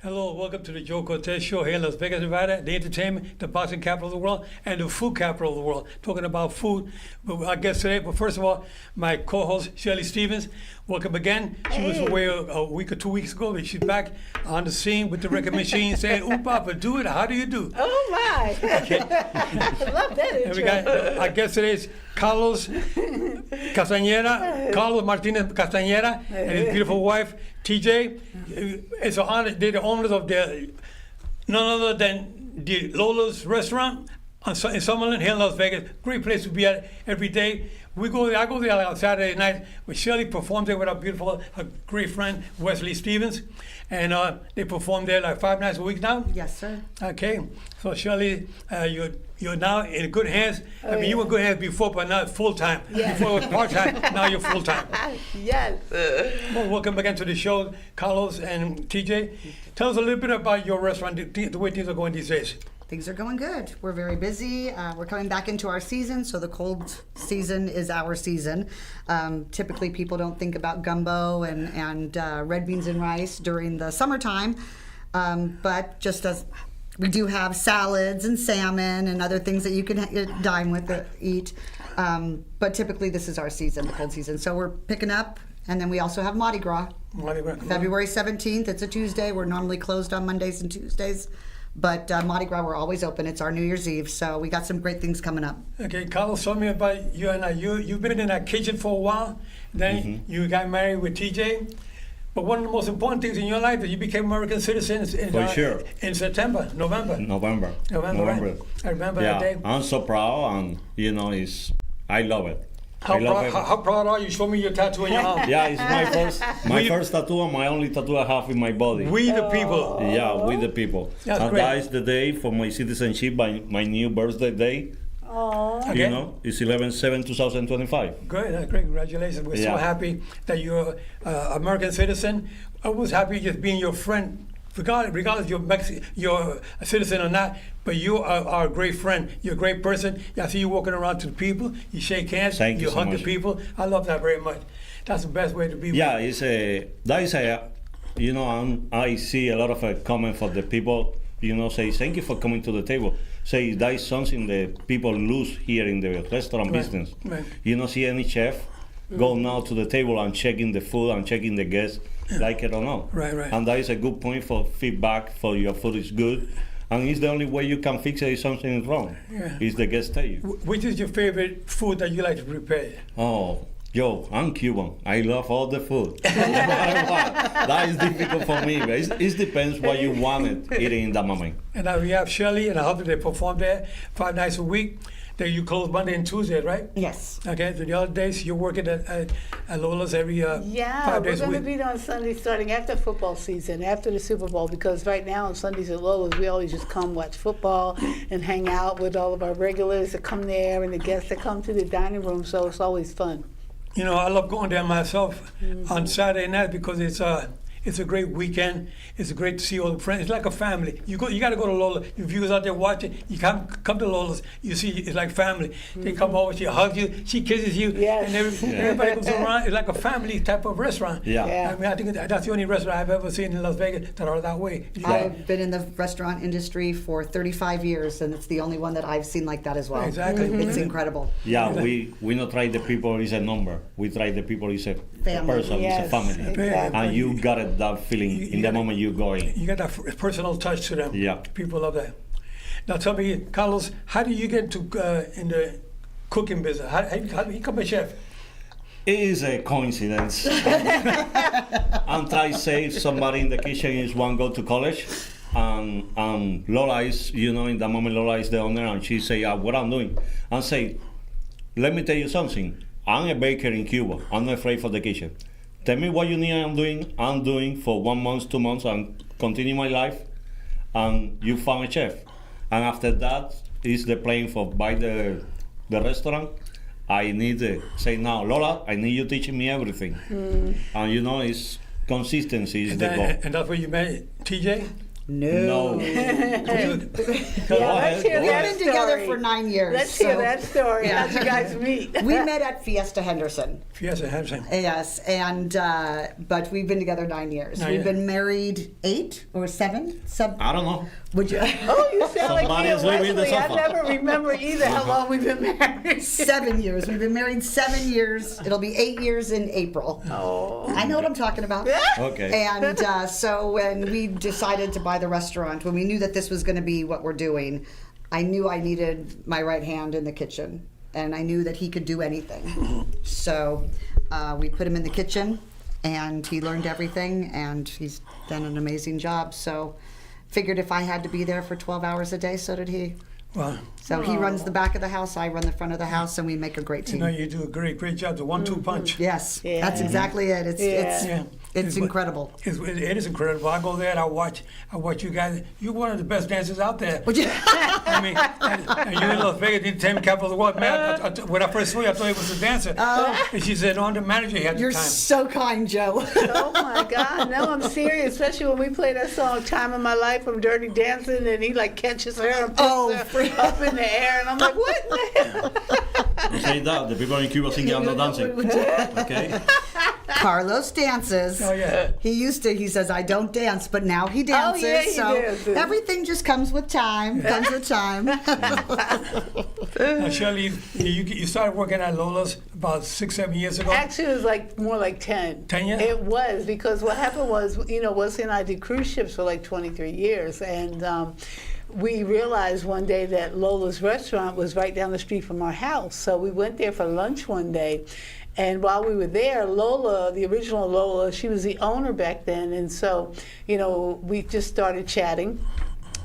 Hello, welcome to the Joe Cortez Show here in Las Vegas, Nevada, the entertainment, the boxing capital of the world, and the food capital of the world. Talking about food, but I guess today, but first of all, my co-host, Shelly Stevens, welcome again. She was away a week or 2 weeks ago, but she's back on the scene with the record machine saying, "Ooh, Papa, do it. How do you do?" Oh, my. Okay. I love that intro. And we got, I guess today's Carlos Martinez Castañeda, and his beautiful wife, TJ. It's an honor. They're the owners of none other than the Lola's restaurant in Summerlin here in Las Vegas. Great place to be at every day. I go there on Saturday night when Shelly performs there with her great friend Wesley Stevens, and they perform there like 5 nights a week now. Yes, sir. Okay, so Shelly, you're now in good hands. I mean, you were in good hands before, but not full time. Yes. Before it was part time. Now you're full time. Yes. Well, welcome again to the show, Carlos and TJ. Tell us a little bit about your restaurant, the way things are going these days. Things are going good. We're very busy. We're coming back into our season, so the cold season is our season. Typically, people don't think about gumbo and red beans and rice during the summertime, but just as we do have salads and salmon and other things that you can dine with, eat. But typically, this is our season, the cold season. So we're picking up, and then we also have Mardi Gras. February 17th. It's a Tuesday. We're normally closed on Mondays and Tuesdays. But Mardi Gras, we're always open. It's our New Year's Eve, so we got some great things coming up. Okay, Carlos, tell me about you and you've been in that kitchen for a while. Then you got married with TJ. But one of the most important things in your life is you became American citizens in November. Right? I remember that day. I'm so proud, and I love it. How proud are you? Show me your tattoo in your arm. Yeah, it's my first tattoo and my only tattoo I have in my body. We the people. Yeah, we the people. That's and great. that is the day for my citizenship, my new birthday day. Oh. Okay. It's 11/7/2025. Great, that's great. Congratulations. We're so happy that you're an American citizen. I was happy just being your friend, regardless you're a citizen or not, but you are a great friend. You're a great person. I see you walking around to the people. You shake hands. Thank you so hug much. the people. I love that very much. That's the best way to be. Yeah, I see a lot of comment for the people. Say thank you for coming to the table. Say that is something that people lose here in the restaurant business. Right. You don't see any chef go now to the table and checking the food and checking the guests, like it or not. Right. And that is a good point for feedback for your food is good. And it's the only way you can fix it if something is wrong. Yeah. Is the guest tell you. Which is your favorite food that you like to prepare? Oh, I'm Cuban. I love all the food. No matter what. That is difficult for me. But it depends what you want eating in that moment. And now we have Shelly and her husband. They perform there 5 nights a week. Then you close Monday and Tuesday, right? Yes. Okay, so the other days you're working at Lola's every 5 days We're a going to week. be on Sunday starting after football season, after the Super Bowl, because right now on Sundays at Lola's, we always just come watch football and hang out with all of our regulars that come there and the guests that come to the dining room, so it's always fun. I love going there myself on Saturday night because it's a great weekend. It's great to see all the friends. It's like a family. You got to go to Lola. Your viewers out there watching, you come to Lola's. You see, it's like family. They come over, she hugs you, she kisses you, Yes. and everybody goes around. It's like a family type of restaurant. Yeah. I mean, I think that's the only restaurant I've ever seen in Las Vegas that are that way. I've been in the restaurant industry for 35 years, and it's the only one that I've seen like that as well. Exactly. It's incredible. Yeah, we not try the people is a number. We try the people is a person, Yes, it's a family. exactly. And you got that feeling in the moment you go in. You got that personal touch to them. Yeah. People love that. Now tell me, Carlos, how do you get to in the cooking business? How do you become a chef? It is a coincidence. I'm trying to say somebody in the kitchen is one go to college, and Lola is, in that moment Lola is the owner, and she say, what I'm doing. And say, let me tell you something. I'm a baker in Cuba. I'm not afraid for the kitchen. Tell me what you need I'm doing for 1 month, 2 months, and continue my life, and you found a chef. And after that is the plan for buy the restaurant. I need to say now, Lola, I need you teaching me everything. And it's consistency is the goal. And that's where you met TJ? No. Yeah, let's hear We've that been together story. for 9 years. Let's hear so- that story. Yeah. How'd you guys meet? We met at Fiesta Henderson. Fiesta Henderson. Yes, and but we've been together 9 years. Nine We've years. been married 8 or 7. I don't know. Would you? Oh, you sound like Somebody me and is living in the Wesley. I sofa. never remember either how long we've been married. 7 years. We've been married 7 years. It'll be 8 years in April. Oh. I know what I'm talking about. Okay. And so when we decided to buy the restaurant, when we knew that this was going to be what we're doing, I knew I needed my right hand in the kitchen, and I knew that he could do anything. So we put him in the kitchen, and he learned everything, and he's done an amazing job. So figured if I had to be there for 12 hours a day, so did he. Well, So he runs the back of the house, I run the front of the house, and we make a great you team. know, you do a great job. The 1-2 punch. Yes, Yeah. that's exactly it. Yeah. It's incredible. It is incredible. I go there and I watch you guys. You're one of the best dancers out there. Would you? I mean, and you in Las Vegas, you tell me capital of the world, man. When I first saw you, I thought he was a dancer. And she said, "No, I'm the manager here at You're the time." so kind, Joe. Oh my God! No, I'm serious. Especially when we play that song "Time of My Life" from Dirty Dancing, and he like catches her and puts her up in the air, and I'm like, "What in the hell?" You say that, the people in Cuba think I'm not dancing. Okay? Carlos dances. Oh yeah. He says, I don't dance, but now he dances. yeah, he so dances. everything just comes with time. Comes with time. Now, Shelly, you started working at Lola's about 6-7 years ago. Actually, it was like more like 10. 10 years? It was, because what happened was, Wesley and I did cruise ships for like 23 years, and we realized one day that Lola's restaurant was right down the street from our house. So we went there for lunch one day. And while we were there, Lola, the original Lola, she was the owner back then. And so, we just started chatting.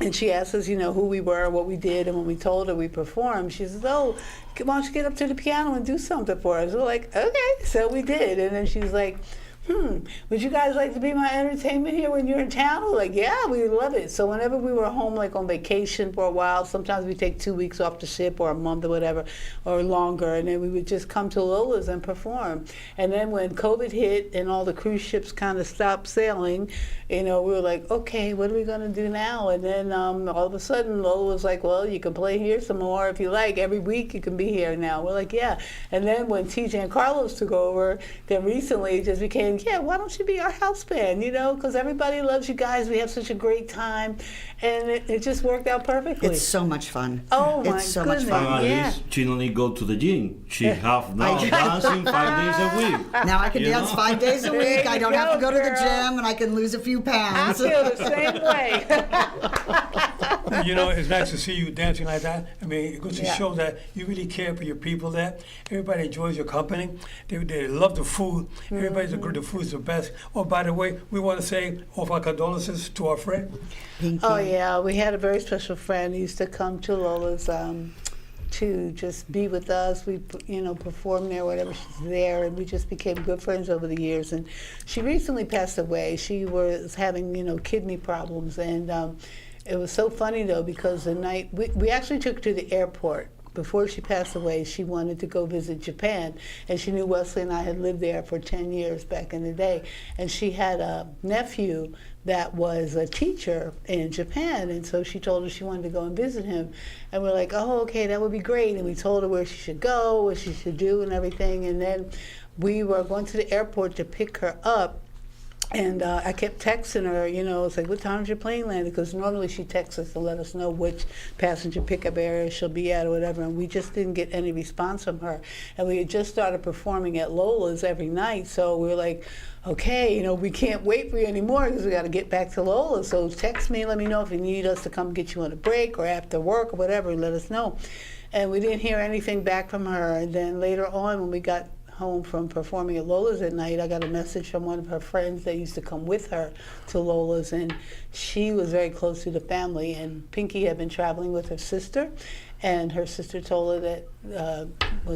And she asked us, who we were, what we did, and when we told her we performed, she says, "Oh, why don't you get up to the piano and do something for us?" We're like, "Okay." So we did. And then she's like, "Would you guys like to be my entertainment here when you're in town?" We're like, "Yeah, we would love it." So whenever we were home, like on vacation for a while, sometimes we take 2 weeks off the ship or a month or whatever, or longer, and then we would just come to Lola's and perform. And then when COVID hit and all the cruise ships kind of stopped sailing, we were like, "Okay, what are we going to do now?" And then all of a sudden, Lola was like, "Well, you can play here some more if you like. Every week you can be here now." We're like, "Yeah." And then when TJ and Carlos took over, then recently it just became, "Yeah, why don't you be our house band?" Because everybody loves you guys. We have such a great time. And it just worked out perfectly. It's so much fun. Oh, my It's so goodness. much fun. And at Yeah. least she don't need go to the gym. She have now dancing 5 days a week. Now I can You dance know? 5 days a There week. you I don't have to go, go to the girl. gym, and I can lose a few I pounds. feel the same way. It's nice to see you dancing like that. I mean, it goes to Yeah. show that you really care for your people there. Everybody enjoys your company. They love the food. Everybody's agree the food's the best. Oh, by the way, we want to say all our condolences to our friend. Pinky. Oh yeah, we had a very special friend who used to come to Lola's to just be with us. We perform there whenever she's there, and we just became good friends over the years. And she recently passed away. She was having kidney problems, and it was so funny though, because the night we actually took her to the airport. Before she passed away, she wanted to go visit Japan, and she knew Wesley and I had lived there for 10 years back in the day, and she had a nephew that was a teacher in Japan, and so she told us she wanted to go and visit him, and we're like, "Oh, okay, that would be great," and we told her where she should go, what she should do, and everything, and then we were going to the airport to pick her up. And I kept texting her, it's like, "What time's your plane landing?" Because normally she texts us to let us know which passenger pickup area she'll be at or whatever, and we just didn't get any response from her. And we had just started performing at Lola's every night, so we were like, "Okay, we can't wait for you anymore because we got to get back to Lola. So text me, let me know if you need us to come get you on a break or after work or whatever, and let us know." And we didn't hear anything back from her. And then later on, when we got home from performing at Lola's at night, I got a message from one of her friends that used to come with her to Lola's, and she was very close to the family, and Pinky had been traveling with her sister, and her sister told her that,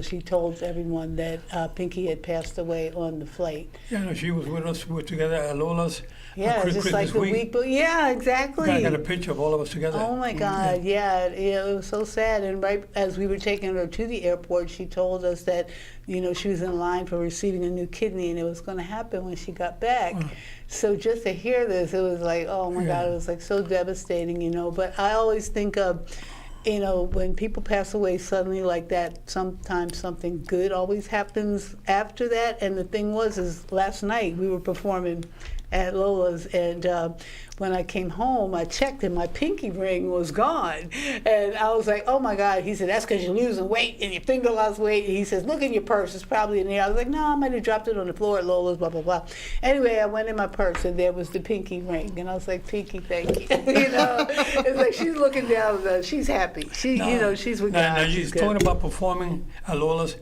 she told everyone that Pinky had passed away on the flight. Yeah, no, she was with us. We were together at Lola's. Yeah, just Christmas like the week. But yeah, exactly. I got a picture of all of us together. Oh my God, yeah, it was so sad. And right as we were taking her to the airport, she told us that, she was in line for receiving a new kidney, and it was going to happen when she got back. So just to hear this, it was like, oh my God, it was like so devastating, But I always think of, when people pass away suddenly like that, sometimes something good always happens after that. And the thing is last night we were performing at Lola's, and when I came home, I checked and my pinky ring was gone. And I was like, oh my God. He said, that's because you're losing weight and your finger lost weight. And he says, look in your purse, it's probably in there. I was like, no, I might have dropped it on the floor at Lola's, blah, blah, blah. Anyway, I went in my purse and there was the pinky ring. And I was like, Pinky, thank you. It's like she's looking down, she's happy. She's with God. Now you're She's good. talking about performing at Lola's.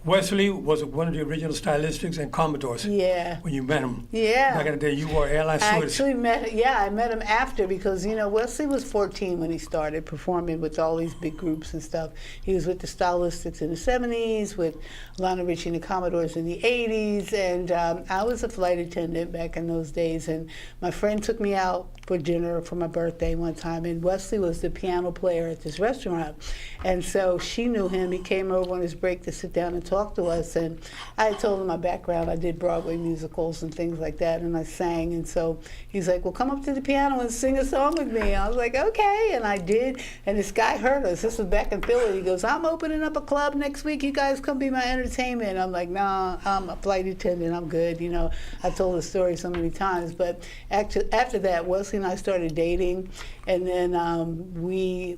Wesley was one of the original stylistics and Commodores. Yeah. When you met him. Yeah. Back in the day, you were airline I stewardess. actually I met him after because, Wesley was 14 when he started performing with all these big groups and stuff. He was with the Stylistics in the 70s, with Lionel Richie and the Commodores in the 80s, and I was a flight attendant back in those days, and my friend took me out for dinner for my birthday one time, and Wesley was the piano player at this restaurant, and so she knew him. He came over on his break to sit down and talk to us, and I had told him my background. I did Broadway musicals and things like that, and I sang, and so he's like, well, come up to the piano and sing a song with me. I was like, okay, and I did, and this guy heard us. This was back in Philly. He goes, I'm opening up a club next week. You guys come be my entertainment. I'm like, nah, I'm a flight attendant. I'm good. I told the story so many times, but after that, Wesley and I started dating, and then we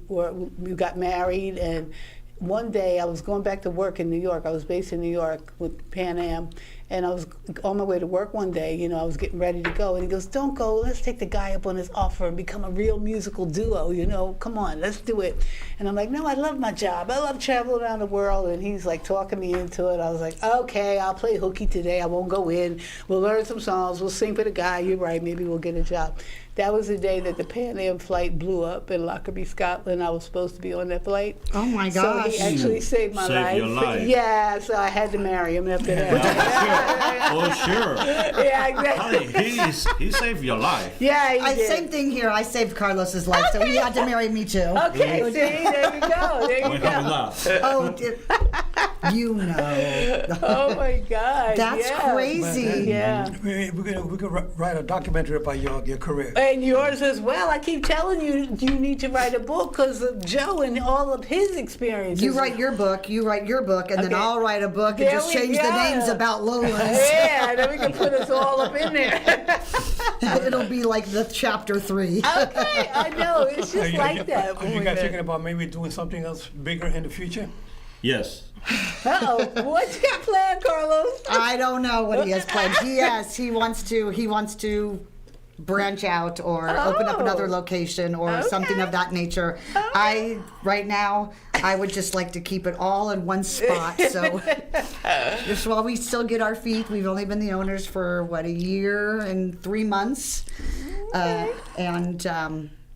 got married, and one day I was going back to work in New York. I was based in New York with Pan Am, and I was on my way to work one day. I was getting ready to go, and he goes, don't go, let's take the guy up on his offer and become a real musical duo, come on, let's do it. And I'm like, no, I love my job. I love traveling around the world. And he's like talking me into it. I was like, okay, I'll play hooky today. I won't go in. We'll learn some songs. We'll sing for the guy. You're right, maybe we'll get a job. That was the day that the Pan Am flight blew up in Lockerbie, Scotland. I was supposed to be on that flight. Oh my gosh. So he actually saved my life. Your life. Yeah, so I had to marry him after that. Oh, sure. Yeah, exactly. Honey, he saved your life. Yeah, he did. Same thing here. I saved Carlos's life, so he had to marry me too. Okay, see, there you go. There you We go. have that. Oh, Oh my God. That's yeah. crazy. Yeah. We're gonna write a documentary about your career. And yours as well. I keep telling you, you need to write a book because of Joe and all of his experiences. You write your book, and then Okay. I'll write a book and There just we change the go. names about Lola's. Yeah, then we can put us all up in there. It'll be like the chapter 3. Okay, I know. It's just like that. Are you guys thinking about maybe doing something else bigger in the future? Yes. Uh-oh. What's your plan, Carlos? I don't know what he has planned. He wants to branch out or open up another location or something of that nature. Right now, I would just like to keep it all in one spot. So just while we still get our feet, we've only been the owners for, a year and 3 months.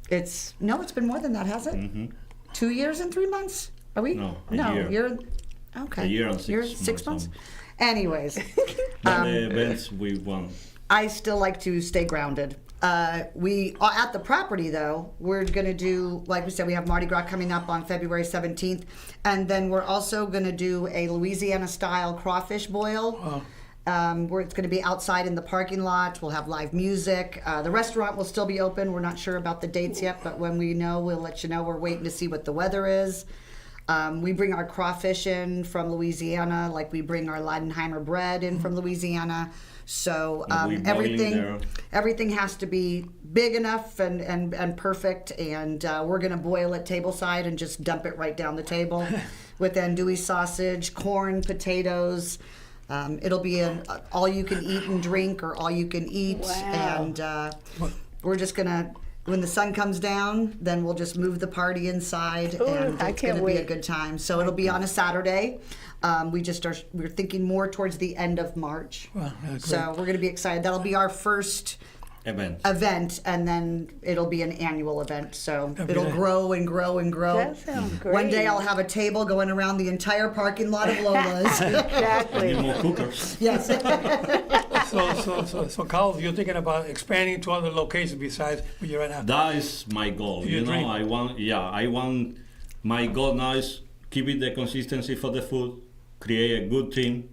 It's been more than that, has it? Mm-hmm. 2 years and 3 months? Are we? No, a year. You're okay. A year and 6 months. Anyways, The events we won. I still like to stay grounded. We at the property though. We're gonna do, like we said, we have Mardi Gras coming up on February 17th, and then we're also gonna do a Louisiana style crawfish boil. Where it's going to be outside in the parking lot. We'll have live music. The restaurant will still be open. We're not sure about the dates yet, but when we know, we'll let you know. We're waiting to see what the weather is. We bring our crawfish in from Louisiana, like we bring our Leidenheimer bread in from Louisiana. So everything has to be big enough and perfect. And we're going to boil it tableside and just dump it right down the table with andouille sausage, corn, potatoes. It'll be an all you can eat and drink or all you can eat. Wow. And we're just going to, when the sun comes down, then we'll just move the party inside, and it's going to be a good time. So it'll be on a Saturday. We're thinking more towards the end of March. Wow, yeah, so we're going to be excited. That'll be our first event, and then it'll be an annual event. So it'll grow and grow and grow. That sounds great. One day I'll have a table going around the entire parking lot of Lola's. Exactly. Need more cookers. Yes. So, Carlos, you're thinking about expanding to other locations besides where you're right now? That is my goal. Your You know, dream. I want. My goal now is keeping the consistency for the food, create a good team.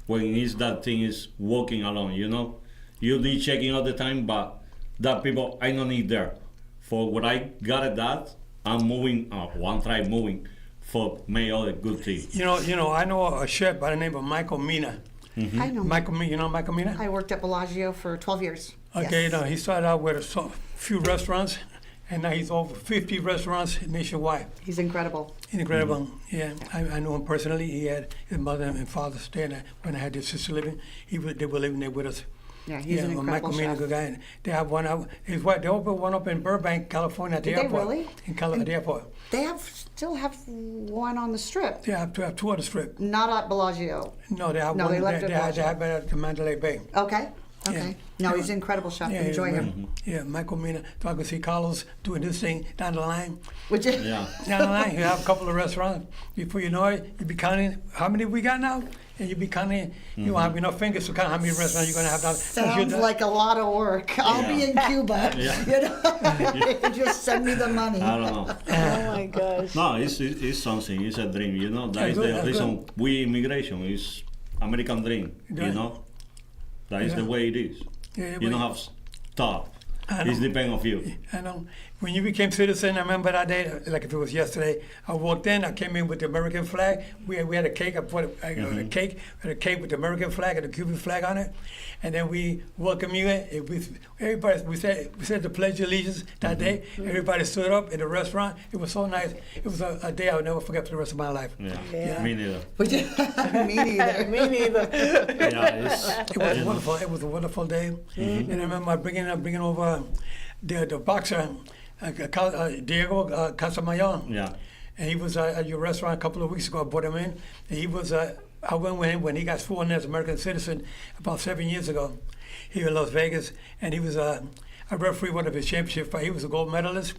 When is that thing is walking along, you know, you need checking all the time, but that people I don't need there. For what I got at that, I'm moving. One tribe moving for make all the good thing. You know, I know a chef by the name of Michael Mina. I know. Michael, you know Michael Mina? I worked at Bellagio for 12 years. Okay, Yes. no, he started out with a few restaurants, and now he's over 50 restaurants nationwide. He's incredible. Incredible. Yeah, I know him personally. He had his mother and father staying there when I had his sister living. They were living there with us. Yeah, he's an well, incredible Michael Mina, chef. good guy. They have one out. His wife. They opened one up in Burbank, California, at the Did they airport. really? At the airport. They still have one on the strip, They have two on the strip. not at Bellagio. No, they have No, one. they left it They have Bellagio. it at the Mandalay Bay. Okay. Okay. Yeah. No, he's an incredible chef. Yeah, Enjoy yeah, him. Yeah, Michael Mina. So I can see Carlos doing this thing down the line. Would you? Yeah. Down the line, you have a couple of restaurants. Before you know it, you be counting how many we got now, and you be counting. You won't have enough fingers to count how many restaurants you're gonna have now. 'Cause you're Sounds like a lot of work. I'll be in Cuba. Yeah. You know, just send me the money. I don't know. Oh my gosh. No, it's something. It's a dream. You know, that is good, the that's reason we immigration is American dream. Yeah. You know, that is the Yeah. way it is. Yeah, You but- don't have stop. I It's know. depend of you. I know. When you became citizen, I remember that day, like if it was yesterday. I walked in. I came in with the American flag. We had a cake. I put a cake. We had a cake with the American flag and the Cuban flag on it. And then we welcomed you. Everybody. We said the Pledge of Allegiance that day. Everybody stood up in the restaurant. It was so nice. It was a day I will never forget for the rest of my life. Yeah. Yeah. Me neither. Would you? Me neither. Me neither. Yeah, It was wonderful. It was a wonderful day. And I remember bringing over the boxer, Diego Casamayon. Yeah. And he was at your restaurant a couple of weeks ago. I brought him in. And he was, I went with him when he got sworn in as American citizen about 7 years ago here in Las Vegas. And he was a referee one of his championship fights. He was a gold medalist,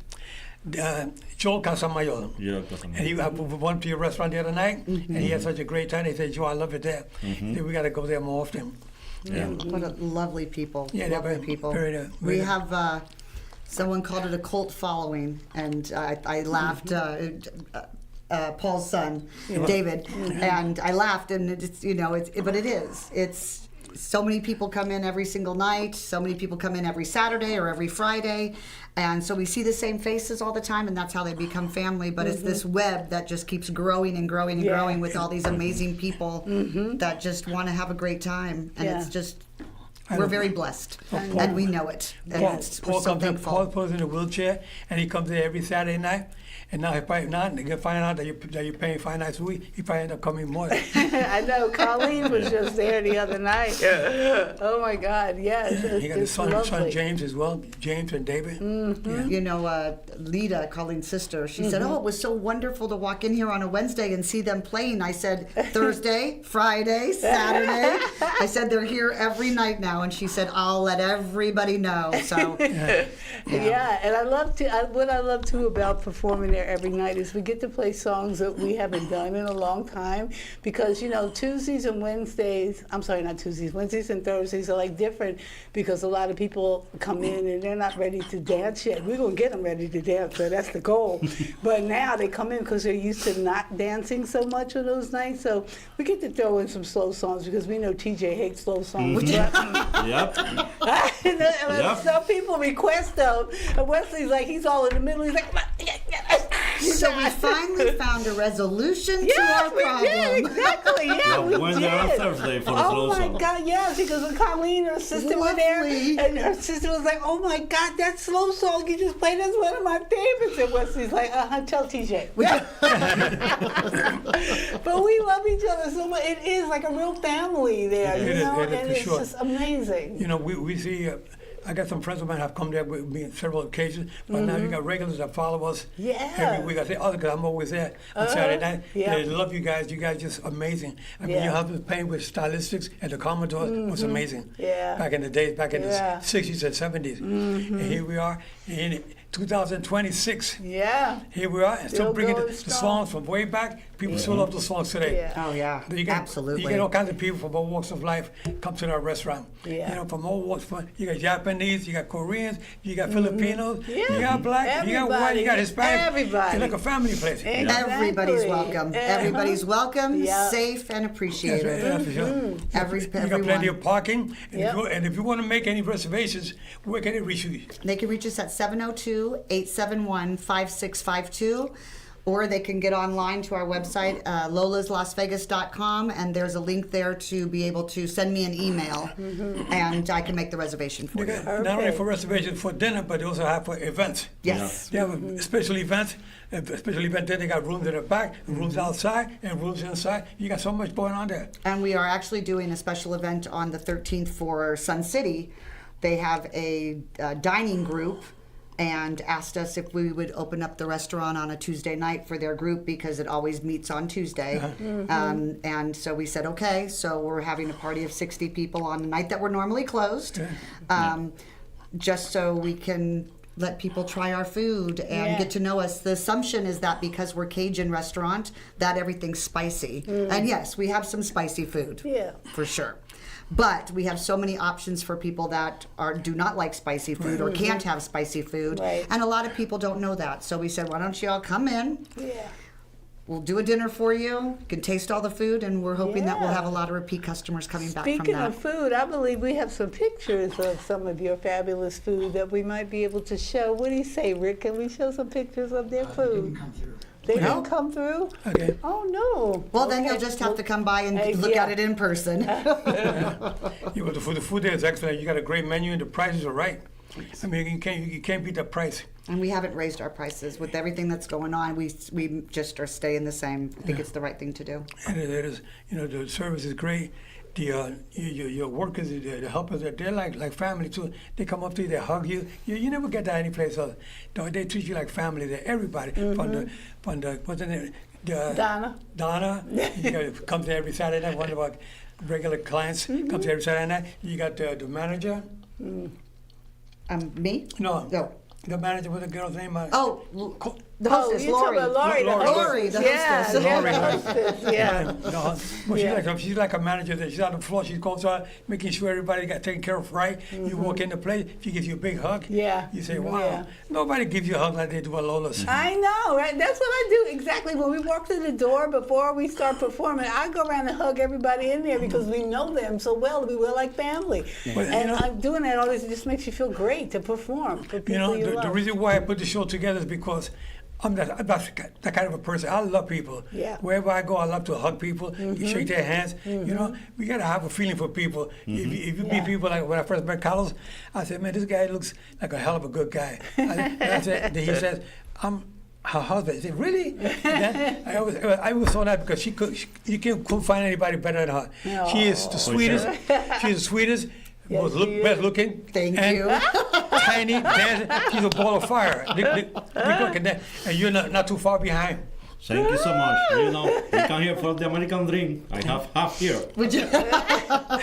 Joel Casamayon. Yeah. And I went to your restaurant the other night, and he had such a great time. He said, Joe, I love it there. He said, we got to go there more often. Yeah. What a lovely people. Yeah, they're lovely very- people. very, We very- have someone called it a cult following, and I laughed. Paul's son, David, and I laughed, and it's but it is. It's so many people come in every single night. So many people come in every Saturday or every Friday, and so we see the same faces all the time, and that's how they become family. But it's this web that just keeps growing and growing and Yeah. growing with all these amazing people that just want to have a great time, and Yeah. it's just. We're very blessed, and we know it. And Paul, we're Paul so comes in, thankful. Paul pulls in a wheelchair, and he comes there every Saturday night. And now, they find out that you're paying 5 nights a week. He probably end up coming more. I know. Colleen was just there the other night. Oh my God. Yes. He got his son lovely. James as well, James and David. Yeah. You know, Lita, Colleen's sister, she said, "Oh, it was so wonderful to walk in here on a Wednesday and see them playing." I said, "Thursday, Friday, Saturday." I said, "They're here every night now," and she said, "I'll let everybody know." So, Yeah, and what I love too about performing there every night is we get to play songs that we haven't done in a long time, because Tuesdays and Wednesdays, I'm sorry, not Tuesdays, Wednesdays and Thursdays are like different, because a lot of people come in and they're not ready to dance yet. We're gonna get them ready to dance, so that's the goal. But now they come in because they're used to not dancing so much on those nights, so we get to throw in some slow songs because we know TJ hates slow songs. Yep. Yep. Some people request them, and Wesley's like, he's all in the middle. He's like, so we finally found a resolution to yes, our we problem. did, exactly. Yeah, Yeah, we when did. they're on Thursday for the Oh slow my song. God, yes, because when Colleen, her sister, were there, Lovely. and her sister was like, "Oh my God, that slow song you just played is one of my favorites." And Wesley's like, "Tell TJ." But we love each other so much. It is like a real family there, It you is, know, it is and for it's sure. just amazing. We see. I got some friends of mine have come there with me on several occasions, but now you got regulars that follow us Yeah. every week. I say, because I'm always there on Saturday night. yeah. They love you guys. You guys just amazing. I mean, Yeah. your husband's playing with stylistics and the Commodore was amazing. Yeah. Back in the days, back in Yeah. the 60s and 70s. And here we are. And 2026. Yeah. Here we are, and still Still bringing going the strong. songs from way back. People still love the songs today. Yeah. Oh yeah, You get, absolutely. You get all kinds of people from all walks of life come to our restaurant. Yeah. You know, from all walks. You got Japanese, you got Koreans, you got Filipinos, Yeah. you got black, you got white, you got Hispanic. Everybody. It's like a family place. Exactly. Everybody's welcome. Uh-huh. Everybody's welcome, Yeah. safe and That's appreciated. right, that's for sure. Every, You got plenty everyone. of parking, and, Yep. if you want to make any reservations, where can they reach you? They can reach us at 702-871-5652, or they can get online to our website, lolaslasvegas.com, and there's a link there to be able to send me an email, and I can make the reservation for They you. got not only for reservations for dinner, but they also have for events. Yes. They have special events. A special event there, they got rooms in the back, rooms outside, and rooms inside. You got so much going on there. And we are actually doing a special event on the 13th for Sun City. They have a dining group and asked us if we would open up the restaurant on a Tuesday night for their group because it always meets on Tuesday. And so we said, okay, so we're having a party of 60 people on the night that we're normally closed, just so we can let people try our food and Yeah. get to know us. The assumption is that because we're Cajun restaurant, that everything's spicy. And yes, we have some spicy food. Yeah. For sure. But we have so many options for people that do not like spicy food or can't have spicy food. Right. And a lot of people don't know that. So we said, why don't you all come in? Yeah. We'll do a dinner for you. You can taste all the food, and we're hoping that we'll Yeah. have a lot of repeat customers coming back from Speaking that. of food, I believe we have some pictures of some of your fabulous food that we might be able to show. What do you say, Rick? Can we show some pictures of their food? They No. didn't come through? Okay. Oh, no. Well, then Okay. you'll just have to come by and look yeah. at it in person. Yeah, but the food there is excellent. You got a great menu, and the prices are right. I mean, you can't beat the price. And we haven't raised our prices. With everything that's going on, we just are staying the same. I think it's the right thing to do. And it is, you know, the service is great. Your workers, the helpers, they're like family too. They come up to you, they hug you. You never get that anyplace else. No, they treat you like family. They're everybody from the what's the name? Donna. Donna, you know, comes there every Saturday night. One of our regular clients comes every Saturday night. You got the manager. Me? No, No. the manager with the girl's name. Oh, the hostess, you talking Lori. about Lori, the Lori, hostess. Lori, the Yeah, hostess. yeah, Lori, the right. hostess, yeah. No, well, Yeah. she's like a manager there. She's on the floor. She goes out making sure everybody got taken care of right. You walk in the place, she gives you a big hug. Yeah. You say, wow. Yeah. Nobody gives you a hug like they do at Lola's. I know, right? That's what I do exactly. When we walk through the door before we start performing, I go around and hug everybody in there because we know them so well. We're like family. But, you And know- I'm doing that always. It just makes you feel great to perform for people You know, you the love. reason why I put the show together is because I'm that kind of a person. I love people. Yeah. Wherever I go, I love to hug people, shake their hands. You know, we got to have a feeling for people. If you Yeah. meet people, like when I first met Carlos, I said, man, this guy looks like a hell of a good guy. Then he says, I'm her husband. I said, really? Then I always saw that because you couldn't find anybody better than her. She is the sweetest. She's the sweetest. Yes, Most she is. best looking. Thank and you. Tiny, dancing. She's a ball of fire. And you're not too far behind. Thank you so much. You know, you come here for the American dream. I have half here. Would you?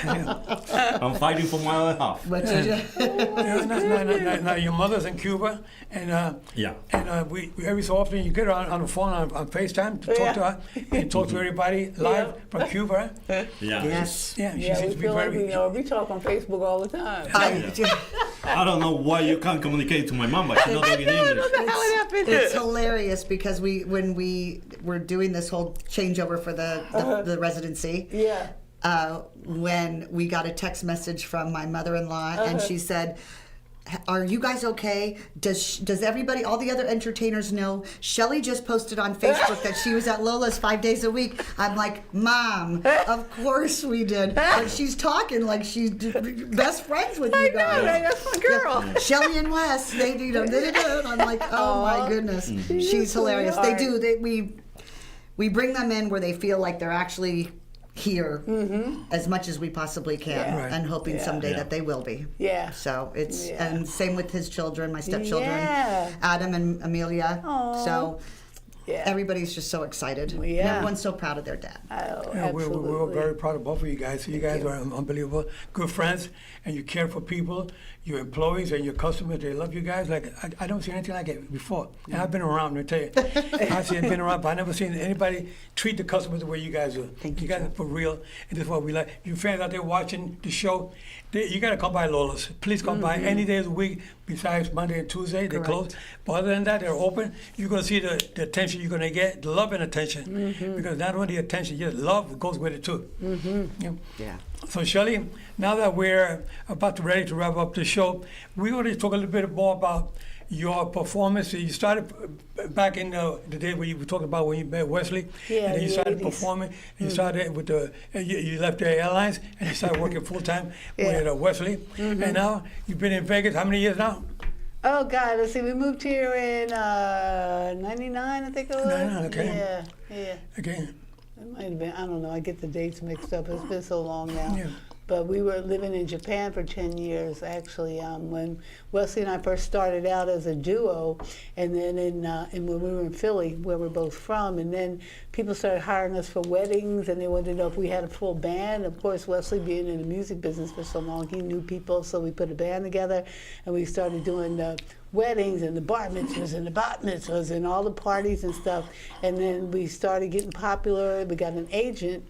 I'm fighting for my other half. Would you? Now your mother's in Cuba, and Yeah. and we every so often you get her on the phone on FaceTime to talk to her and talk to everybody live from Cuba. Yeah. Yes. Yeah, she Yeah, seems we to be feel like very. we talk on Facebook all the time. I don't know why you can't communicate to my mom, but she's not talking English. How it happened? It's hilarious because when we were doing this whole changeover for the residency, Yeah. when we got a text message from my mother-in-law, and she said, "Are you guys okay? Does everybody, all the other entertainers know? Shelly just posted on Facebook that she was at Lola's 5 days a week." I'm like, "Mom, of course we did." But she's talking like she's best friends with you I know, guys. right? That's my girl. Shelly and Wes, they do them. I'm like, oh my goodness, she's hilarious. They do. We bring them in where they feel like they're actually here as much as we possibly can, Yeah. Right. and hoping Yeah. someday Yeah. that they will be. Yeah. So it's Yeah. and same with his children, my stepchildren, Yeah. Adam and Amelia. Aw. So Yeah. everybody's just so excited. And Yeah. everyone's so proud of their dad. Oh, Yeah, we're absolutely. very proud of both of you guys. You guys are unbelievable, good friends, and you care for people. your employees and your customers, they love you guys. Like I don't see anything like it before. And I've been around, let me tell you. I've been around, but I never seen anybody treat the customers the way you guys do. Thank you, guys are for real, and this is what we like. You fans out there watching the show, you got to come by Lola's. Please come by any day of the week besides Monday and Tuesday. They're closed. But other than that, they're open. You're going to see the attention you're going to get, the love and attention. Because not only attention, just love goes with it too. Yeah. So Shelly, now that we're about to ready to wrap up the show, we're going to talk a little bit more about your performance. You started back in the day when you were talking about when you met Wesley, Yeah, and then you the started 80s. performing. You started with you left the airlines and you started working full time Yeah. with Wesley. And now you've been in Vegas. How many years now? Oh God, let's see. We moved here in '99, I think it was. 99, okay. Yeah. Okay. It might have been. I don't know. I get the dates mixed up. It's been so long now. Yeah. But we were living in Japan for 10 years, actually, when Wesley and I first started out as a duo, and then and when we were in Philly, where we're both from, and then people started hiring us for weddings, and they wanted to know if we had a full band. Of course, Wesley being in the music business for so long, he knew people, so we put a band together, and we started doing the weddings and the bar mitzvahs and the bat mitzvahs and all the parties and stuff. And then we started getting popular. We got an agent.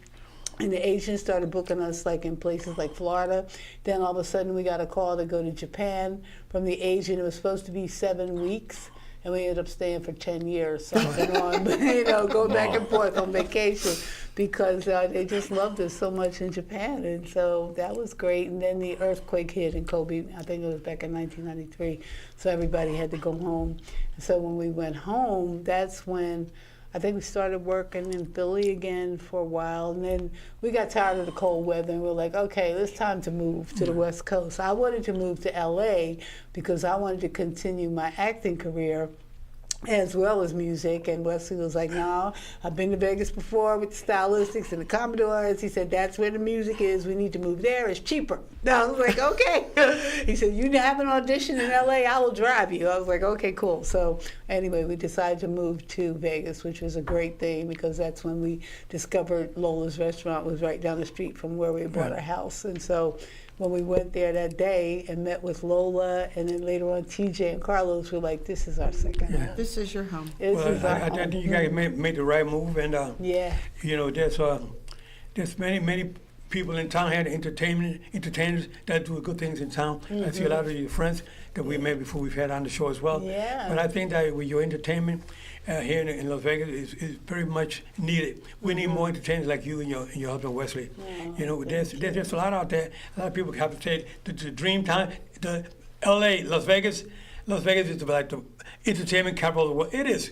And the agent started booking us like in places like Florida. Then all of a sudden we got a call to go to Japan from the agent. It was supposed to be 7 weeks, and we ended up staying for 10 years. So I've been on, going back and forth on vacation because they just loved us so much in Japan. And so that was great. And then the earthquake hit in Kobe, I think it was back in 1993. So everybody had to go home. And so when we went home, that's when I think we started working in Philly again for a while, and then we got tired of the cold weather, and we were like, okay, it's time to move to the West Coast. I wanted to move to LA because I wanted to continue my acting career as well as music, and Wesley was like, no, I've been to Vegas before with the Stylistics and the Commodores. He said, that's where the music is. We need to move there. It's cheaper. I was like, okay. He said, you have an audition in LA, I will drive you. I was like, okay, cool. So anyway, we decided to move to Vegas, which was a great thing because that's when we discovered Lola's restaurant was right down the street from where we bought our house. And so when we went there that day and met with Lola, and then later on TJ and Carlos, we're like, this is our second home. This is your home. This is our I home. think you guys made the right move, and Yeah. you know, there's many people in town here, entertainers that do good things in town. I see a lot of your friends that we met before we've had on the show as well. Yeah. But I think that with your entertainment here in Las Vegas is very much needed. We need more entertainers like you and your husband Wesley. You know, there's a lot out there. A lot of people have to say the dream time, the L.A., Las Vegas. Las Vegas is like the entertainment capital of the world. It is.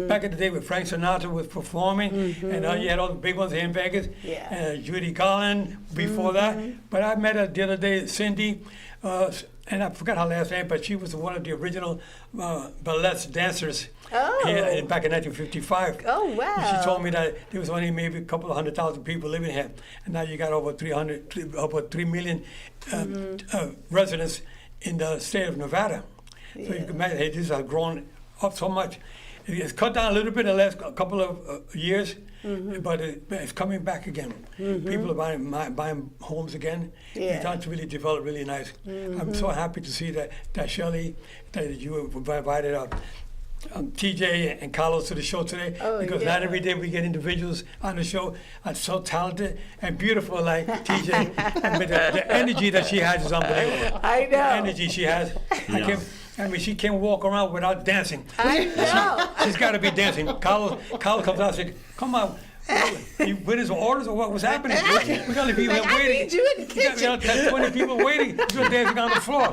Back in the day when Frank Sinatra was performing, and you had all the big ones here in Vegas. Yeah. Judy Garland before that. But I met her the other day, Cindy, and I forgot her last name, but she was one of the original burlesque dancers here back in 1955. Oh, wow. And she told me that there was only maybe a couple of 100,000 people living here, and now you got over 3 million residents in the state of Nevada. So you can imagine, hey, this has grown up so much. It's cut down a little bit in the last couple of years, but it's coming back again. People are buying homes again. Yeah. It's starting to really develop really nice. I'm so happy to see that Shelly, that you invited TJ and Carlos to the show today, because not every day we get individuals on the show are so talented and beautiful like TJ. And the energy that she has is unbelievable. I know. The energy she has. I mean, she can't walk around without dancing. I know. She's got to be dancing. Carlos comes out and says, come on. You with his orders or what was happening? We got to be Like, waiting. I need you in the kitchen. We got 20 people waiting. You're dancing on the floor.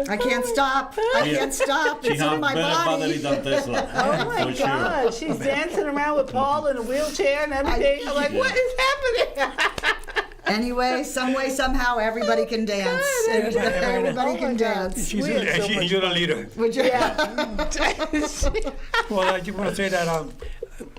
I can't stop. I can't stop. She It's in has my better battery body. than Tesla. Oh my for God, sure. she's dancing around with Paul in a wheelchair and everything. I'm like, what is happening? Anyway, some way, somehow, everybody can dance. Everybody Oh my can God. dance. She's We had so much you're the leader. Would you? Yeah. Well, I just want to say that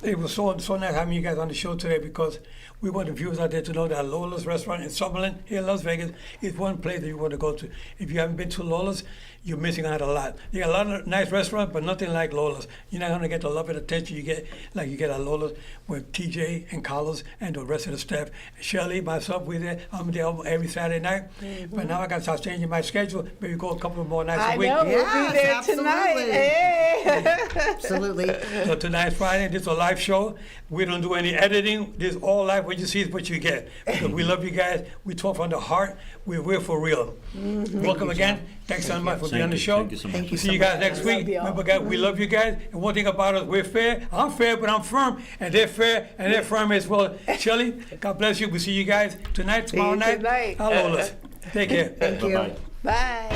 It was so nice having you guys on the show today because we want the viewers out there to know that Lola's restaurant in Summerlin here in Las Vegas is one place that you want to go to. If you haven't been to Lola's, you're missing out a lot. They got a lot of nice restaurants, but nothing like Lola's. You're not going to get the love and attention you get like you get at Lola's with TJ and Carlos and the rest of the staff. Shelly, myself, I'm there every Saturday night. But now I got to start changing my schedule. Maybe go a couple more nights I a week. know, we'll Yes, be there absolutely. tonight. Hey. Absolutely. So tonight's Friday. This is a live show. We don't do any editing. This is all live. What you see is what you get. Because we love you guys. We talk from the heart. We're for real. Welcome again. Thanks so much for being on the show. Thank you so much. Thank you We'll see so you guys much. next Love week. y'all. Remember, guys, we love you guys. And one thing about us, we're fair. I'm fair, but I'm firm. And they're fair, and they're firm as well. Shelly, God bless you. We'll see you guys tonight, tomorrow you night. tonight. Hello, Take care. Thank you. Bye-bye. Bye.